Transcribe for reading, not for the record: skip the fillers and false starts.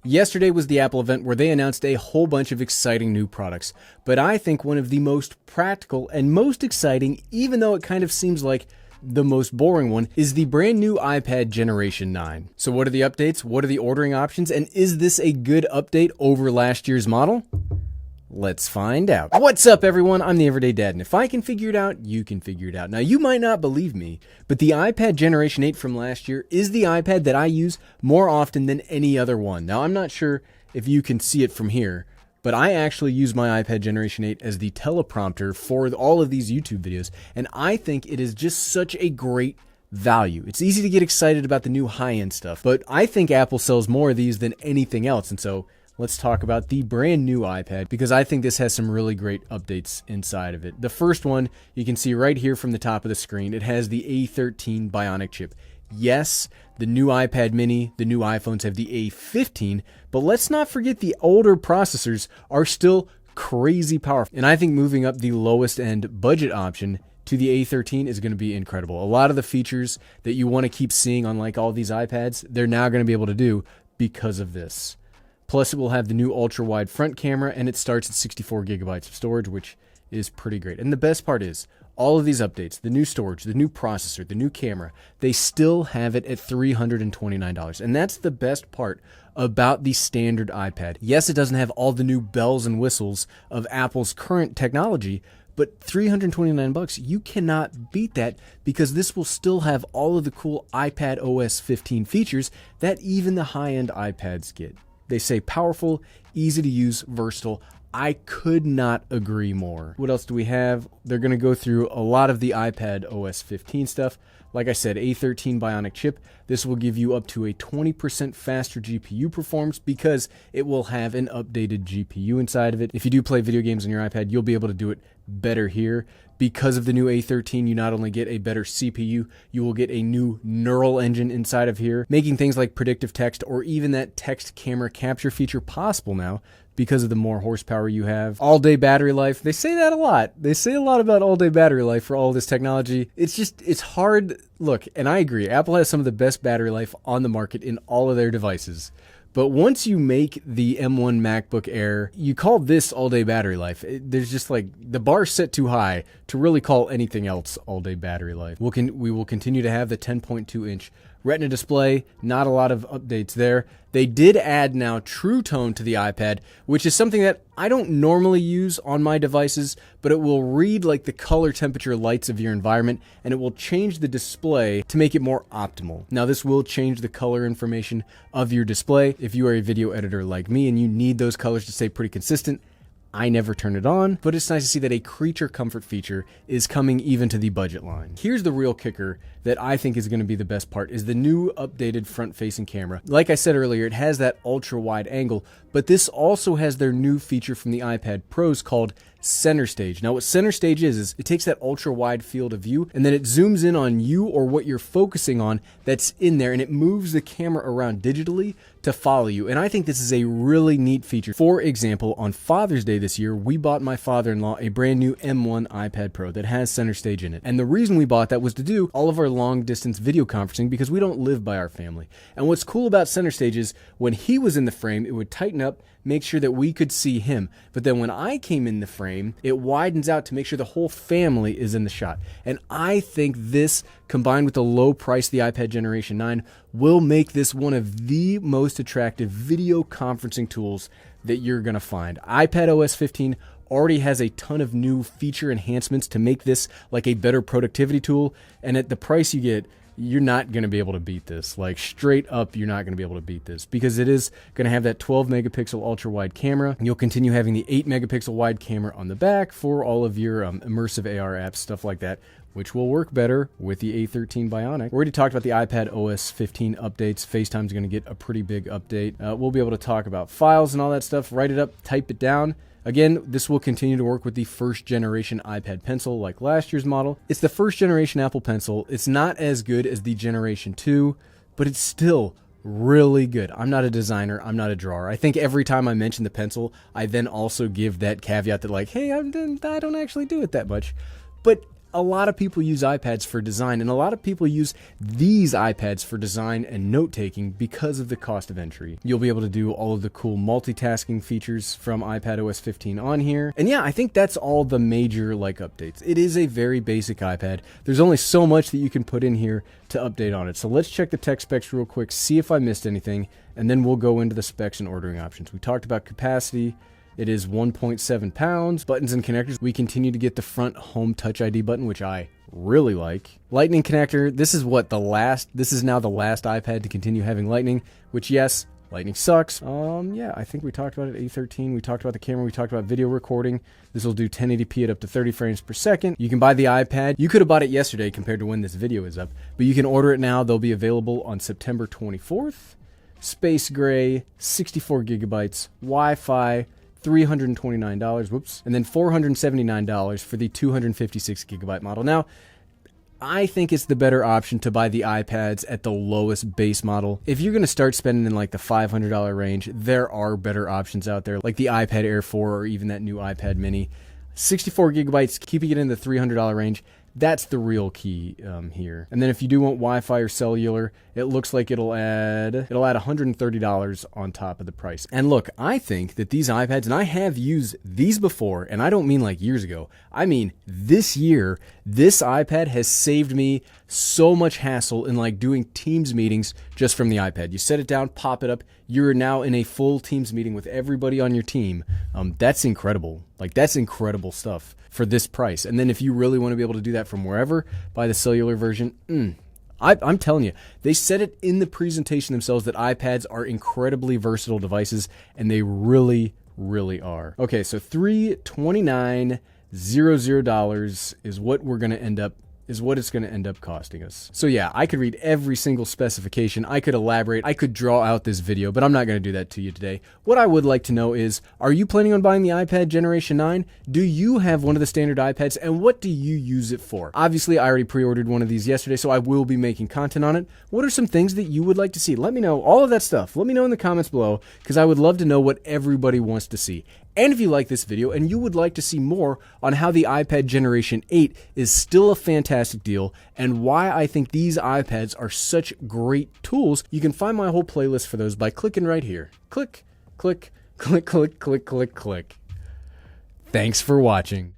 Yesterday was the Apple event where they announced a whole bunch of exciting new products, but I think one of the most practical and most exciting, even though it kind of seems like the most boring one, is the brand new iPad Generation 9. So what are the updates? What are the ordering options? And is this a good update over last year's model? Let's find out. What's up, everyone? I'm the Everyday Dad, and if I can figure it out, you can figure it out. Now, you might not believe me, but the iPad Generation 8 from last year is the iPad that I use more often than any other one. Now, I'm not sure if you can see it from here, but I actually use my iPad Generation 8 as the teleprompter for all of these YouTube videos, and I think it is just such a great value. It's easy to get excited about the new high-end stuff, but I think Apple sells more of these than anything else, and so let's talk about the brand new iPad, because I think this has some really great updates inside of it. The first one, you can see right here from the top of the screen, it has the A13 Bionic Chip. Yes, the new iPad mini, the new iPhones have the A15, but let's not forget the older processors are still crazy powerful. And I think moving up the lowest end budget option to the A13 is going to be incredible. A lot of the features that you want to keep seeing on like all these iPads, they're now going to be able to do because of this. Plus, it will have the new ultra-wide front camera, and it starts at 64 gigabytes of storage, which is pretty great. And the best part is, all of these updates, the new storage, the new processor, the new camera, they still have it at $329. And that's the best part about the standard iPad. Yes, it doesn't have all the new bells and whistles of Apple's current technology, but $329, you cannot beat that, because this will still have all of the cool iPad OS 15 features that even the high-end iPads get. They say powerful, easy to use, versatile. I could not agree more. What else do we have? They're going to go through a lot of the iPad OS 15 stuff. Like I said, A13 Bionic Chip. This will give you up to a 20% faster GPU performance because it will have an updated GPU inside of it. If you do play video games on your iPad, you'll be able to do it better here. Because of the new A13, you not only get a better CPU, you will get a new neural engine inside of here, making things like predictive text or even that text camera capture feature possible now because of the more horsepower you have. All-day battery life, they say that a lot. They say a lot about all-day battery life for all this technology. It's hard. Look, and I agree, Apple has some of the best battery life on the market in all of their devices. But once you make the M1 MacBook Air, you call this all-day battery life. There's just like, the bar's set too high to really call anything else all-day battery life. We will continue to have the 10.2-inch Retina Display, not a lot of updates there. They did add now True Tone to the iPad, which is something that I don't normally use on my devices, but it will read like the color temperature lights of your environment, and it will change the display to make it more optimal. Now, this will change the color information of your display. If you are a video editor like me and you need those colors to stay pretty consistent, I never turn it on, but it's nice to see that a creature comfort feature is coming even to the budget line. Here's the real kicker that I think is going to be the best part, is the new updated front-facing camera. Like I said earlier, it has that ultra-wide angle, but this also has their new feature from the iPad Pros called Center Stage. Now, what Center Stage is it takes that ultra-wide field of view, and then it zooms in on you or what you're focusing on that's in there, and it moves the camera around digitally to follow you. And I think this is a really neat feature. For example, on Father's Day this year, we bought my father-in-law a brand new M1 iPad Pro that has Center Stage in it. And the reason we bought that was to do all of our long-distance video conferencing, because we don't live by our family. And what's cool about Center Stage is when he was in the frame, it would tighten up, make sure that we could see him. But then when I came in the frame, it widens out to make sure the whole family is in the shot. And I think this, combined with the low price of the iPad Generation 9, will make this one of the most attractive video conferencing tools that you're going to find. iPad OS 15 already has a ton of new feature enhancements to make this like a better productivity tool. And at the price you get, you're not going to be able to beat this. Like, straight up, you're not going to be able to beat this, because it is going to have that 12 megapixel ultra wide camera. You'll continue having the 8 megapixel wide camera on the back for all of your immersive AR apps, stuff like that, which will work better with the A13 Bionic. We already talked about the iPad OS 15 updates. FaceTime's going to get a pretty big update. We'll be able to talk about files and all that stuff. Write it up, type it down. Again, this will continue to work with the first generation iPad Pencil like last year's model. It's the first generation Apple Pencil. It's not as good as the Generation 2, but it's still really good. I'm not a designer. I'm not a drawer. I think every time I mention the Pencil, I then also give that caveat that like, hey, I don't actually do it that much. But a lot of people use iPads for design, and a lot of people use these iPads for design and note-taking because of the cost of entry. You'll be able to do all of the cool multitasking features from iPadOS 15 on here. And yeah, I think that's all the major updates. It is a very basic iPad. There's only so much that you can put in here to update on it. So let's check the tech specs real quick, see if I missed anything, and then we'll go into the specs and ordering options. We talked about capacity. It is 1.7 pounds. Buttons and connectors. We continue to get the front home Touch ID button, which I really like. Lightning connector. This is now the last iPad to continue having lightning, which yes, lightning sucks. Yeah, I think we talked about it. A13. We talked about the camera. We talked about video recording. This will do 1080p at up to 30 frames per second. You can buy the iPad. You could have bought it yesterday compared to when this video is up, but you can order it now. They'll be available on September 24th. Space gray, 64 gigabytes, Wi-Fi, $329, whoops, and then $479 for the 256 gigabyte model. Now, I think it's the better option to buy the iPads at the lowest base model. If you're going to start spending in the $500 range, there are better options out there, like the iPad Air 4 or even that new iPad mini. 64 gigabytes, keeping it in the $300 range, that's the real key here. And then if you do want Wi-Fi or cellular, it looks like it'll add $130 on top of the price. And look, I think that these iPads, and I have used these before, and I don't mean years ago, I mean this year, this iPad has saved me so much hassle in doing Teams meetings just from the iPad. You set it down, pop it up, you're now in a full Teams meeting with everybody on your team. That's incredible. That's incredible stuff for this price. And then if you really want to be able to do that from wherever, buy the cellular version. I'm telling you, they said it in the presentation themselves that iPads are incredibly versatile devices, and they really, really are. Okay, so $329.00 is what it's going to end up costing us. So yeah, I could read every single specification. I could elaborate. I could draw out this video, but I'm not going to do that to you today. What I would like to know is, are you planning on buying the iPad Generation 9? Do you have one of the standard iPads, and what do you use it for? Obviously, I already pre-ordered one of these yesterday, so I will be making content on it. What are some things that you would like to see? Let me know all of that stuff. Let me know in the comments below, because I would love to know what everybody wants to see. And if you like this video and you would like to see more on how the iPad Generation 8 is still a fantastic deal and why I think these iPads are such great tools, you can find my whole playlist for those by clicking right here. Click, click, click, click, click, click, click. Thanks for watching.